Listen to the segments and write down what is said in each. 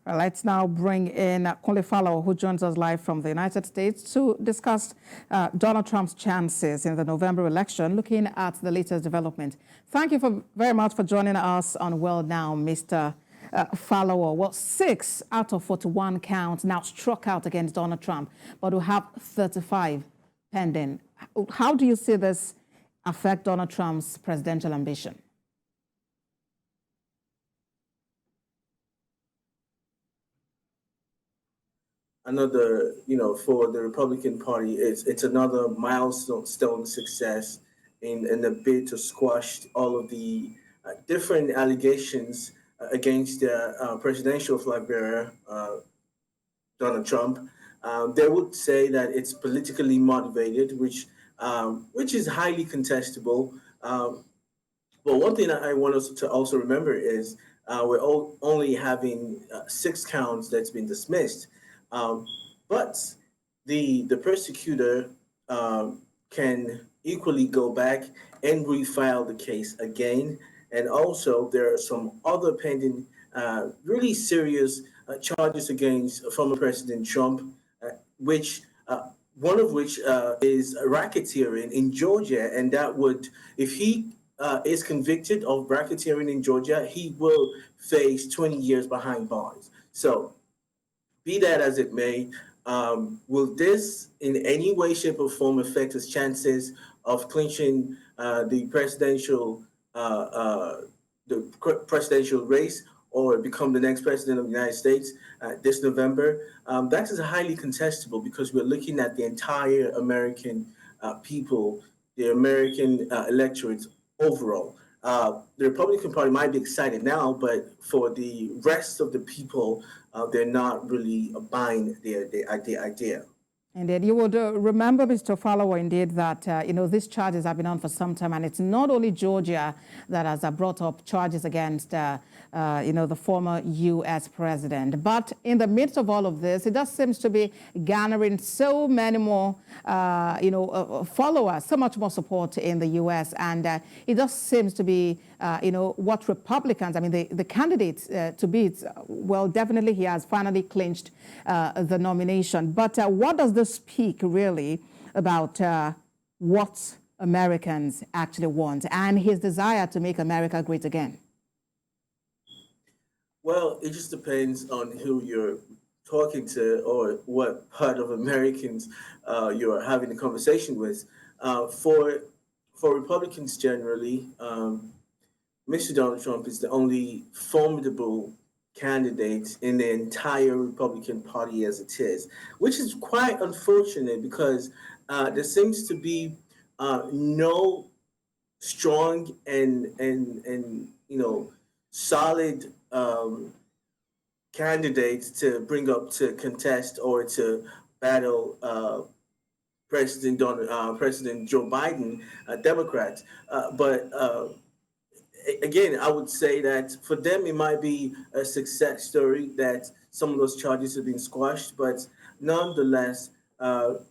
Let's now bring in Kunle Falowo, who joins us live from the United States to discuss Donald Trump's chances in the November election, looking at the latest development. Thank you very much for joining us on Well Now, Mr. Falowo. Well, 6 out of 41 counts now struck out against Donald Trump, but we have 35 pending. How do you see this affect Donald Trump's presidential ambition? Another, for the Republican Party, it's another milestone success in the bid to squash all of the different allegations against the presidential flag bearer, Donald Trump. They would say that it's politically motivated, which is highly contestable. But one thing I want us to also remember is we're only having 6 counts that's been dismissed. But the persecutor can equally go back and refile the case again. And also, there are some other pending, really serious charges against former President Trump, which one of which is racketeering in Georgia, and that would, if he is convicted of racketeering in Georgia, he will face 20 years behind bars. So, be that as it may, will this in any way, shape, or form affect his chances of clinching the presidential race or become the next president of the United States this November? That is highly contestable because we're looking at the entire American people, the American electorate overall. The Republican Party might be excited now, but for the rest of the people, they're not really buying the idea. Indeed. You would remember, Mr. Falowo, indeed, that, these charges have been on for some time, and it's not only Georgia that has brought up charges against, the former U.S. president. But in the midst of all of this, it just seems to be garnering so many more, followers, so much more support in the U.S. And it just seems to be, what Republicans, the candidates to beat, well, definitely he has finally clinched the nomination. But what does this speak really about what Americans actually want and his desire to make America great again? Well, it just depends on who you're talking to or what part of Americans you're having a conversation with. For Republicans generally, Mr. Donald Trump is the only formidable candidate in the entire Republican Party as it is, which is quite unfortunate because there seems to be no strong and solid candidates to bring up to contest or to battle President Joe Biden, Democrats, but. Again, I would say that for them, it might be a success story that some of those charges have been squashed. But nonetheless, the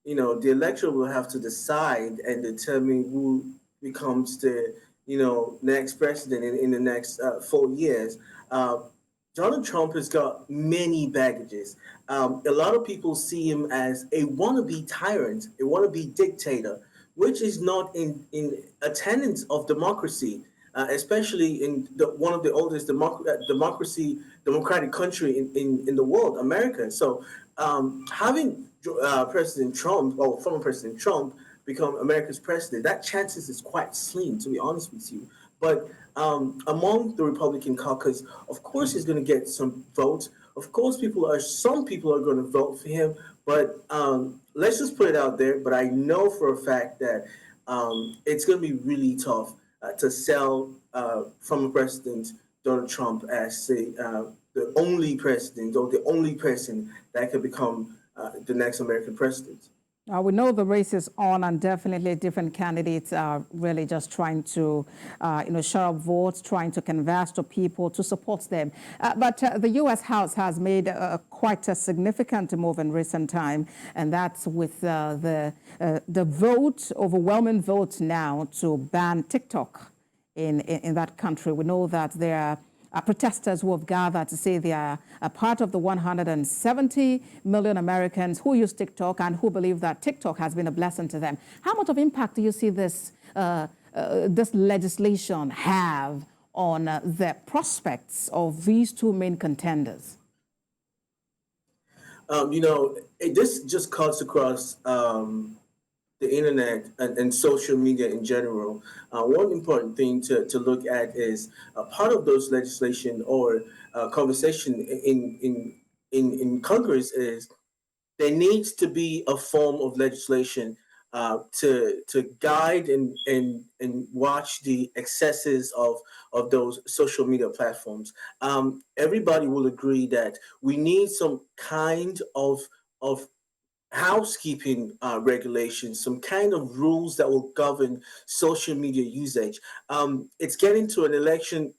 electorate will have to decide and determine who becomes the, next president in the next 4 years. Donald Trump has got many baggages. A lot of people see him as a wannabe tyrant, a wannabe dictator, which is not in attendance of democracy, especially in one of the oldest democratic country in the world, America. So having President Trump or former President Trump become America's president, that chances is quite slim, to be honest with you. But among the Republican caucus, of course, he's going to get some votes. Of course, some people are going to vote for him. But let's just put it out there. But I know for a fact that it's going to be really tough to sell former President Donald Trump as the only president or the only person that could become the next American president. We know the race is on, and definitely different candidates are really just trying to, share up votes, trying to converse to people to support them. But the U.S. House has made quite a significant move in recent time, and that's with the overwhelming vote now to ban TikTok in that country. We know that there are protesters who have gathered to say they are a part of the 170 million Americans who use TikTok and who believe that TikTok has been a blessing to them. How much of impact do you see this legislation have on the prospects of these two main contenders? This just cuts across the internet and social media in general. One important thing to look at is part of those legislation or conversation in Congress is there needs to be a form of legislation to guide and watch the excesses of those social media platforms. Everybody will agree that we need some kind of housekeeping regulations, some kind of rules that will govern social media usage. It's getting to an election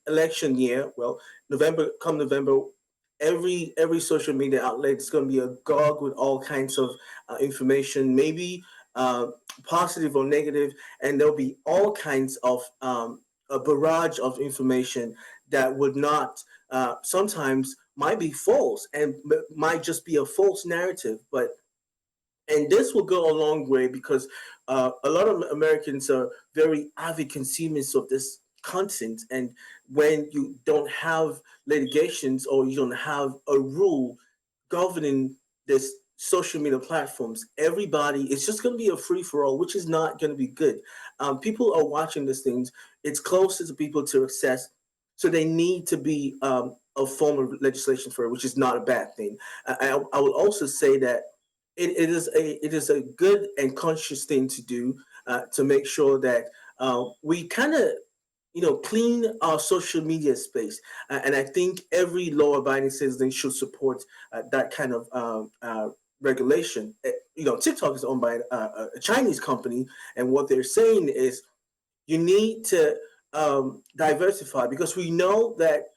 year. Well, come November, every social media outlet is going to be agog with all kinds of information, maybe uh, positive or negative, and there'll be all kinds of a barrage of information that would not sometimes might be false and might just be a false narrative, and this will go a long way because a lot of Americans are very avid consumers of this content. And when you don't have litigations or you don't have a rule governing this social media platforms, everybody, it's just going to be a free for all, which is not going to be good. People are watching these things. It's closer to people to access. So they need to be a form of legislation for it, which is not a bad thing. I would also say that it is a good and conscious thing to do to make sure that we kind of clean our social media space, and I think every law-abiding citizen should support that kind of regulation. TikTok is owned by a Chinese company, and what they're saying is you need to diversify because we know that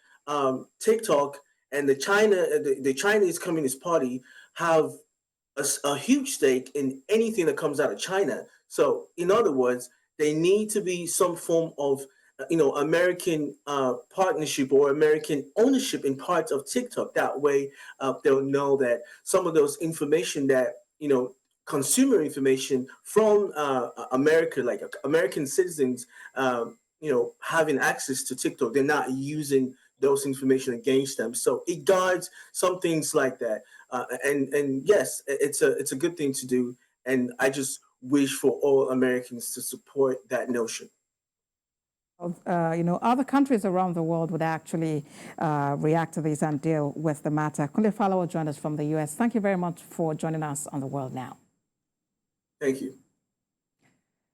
TikTok and the Chinese Communist Party have a huge stake in anything that comes out of China. So, in other words, they need to be some form of, American partnership or American ownership in parts of TikTok. That way, they'll know that some of those information that consumer information from America, like American citizens, having access to TikTok, they're not using those information against them. So it guards some things like that. And yes, it's a good thing to do. And I just wish for all Americans to support that notion. Other countries around the world would actually react to this and deal with the matter. Kunle Falowo joined us from the US. Thank you very much for joining us on The World Now. Thank you.